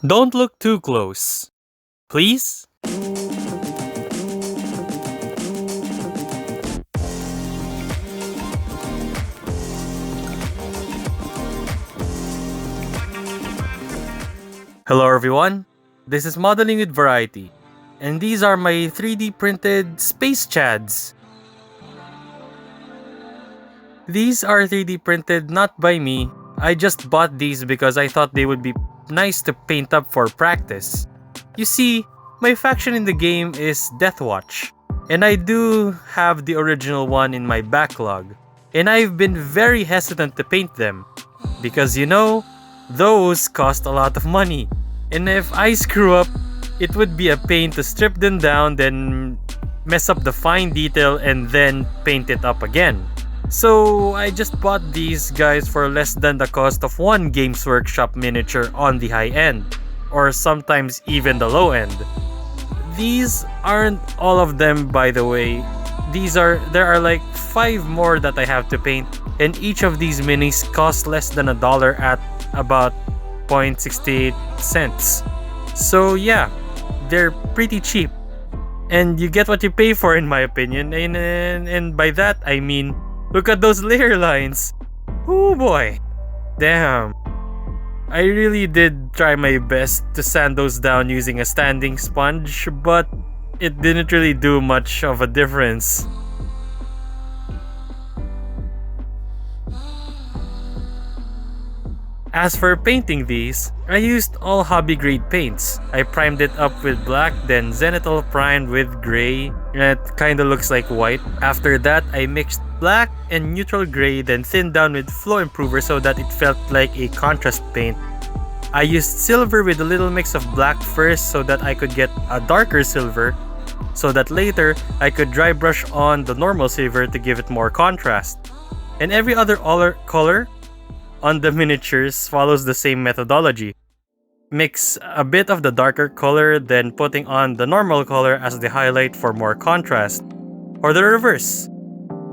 Don't look too close. Please? Hello everyone, this is Modeling with Variety, and these are my 3D printed space chads. These are 3D printed not by me, I just bought these because I thought they would be nice to paint up for practice. You see, my faction in the game is Deathwatch, and I do have the original one in my backlog, and I've been very hesitant to paint them, because those cost a lot of money. And if I screw up, it would be a pain to strip them down, then mess up the fine detail, and then paint it up again. So I just bought these guys for less than the cost of one Games Workshop miniature on the high end, or sometimes even the low end. These aren't all of them, by the way. There are like 5 more that I have to paint, and each of these minis cost less than $1 at about 0.68 cents. So yeah, they're pretty cheap. And you get what you pay for, in my opinion. And by that, I mean, look at those layer lines. Oh boy. Damn. I really did try my best to sand those down using a standing sponge, but it didn't really do much of a difference. As for painting these, I used all hobby grade paints. I primed it up with black, then zenithal primed with gray. It kinda looks like white. After that, I mixed black and neutral gray, then thinned down with flow improver so that it felt like a contrast paint. I used silver with a little mix of black first so that I could get a darker silver, so that later I could dry brush on the normal silver to give it more contrast. And every other color on the miniatures follows the same methodology. Mix a bit of the darker color, then putting on the normal color as the highlight for more contrast. Or the reverse.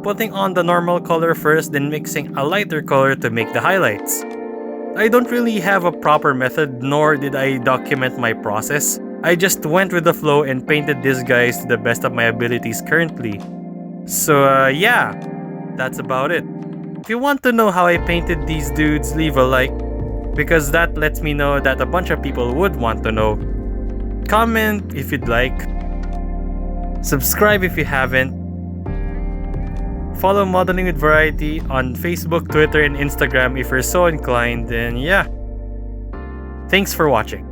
Putting on the normal color first, then mixing a lighter color to make the highlights. I don't really have a proper method, nor did I document my process. I just went with the flow and painted these guys to the best of my abilities currently. So yeah, that's about it. If you want to know how I painted these dudes, leave a like, because that lets me know that a bunch of people would want to know. Comment if you'd like. Subscribe if you haven't. Follow Modeling with Variety on Facebook, Twitter, and Instagram if you're so inclined, and yeah. Thanks for watching.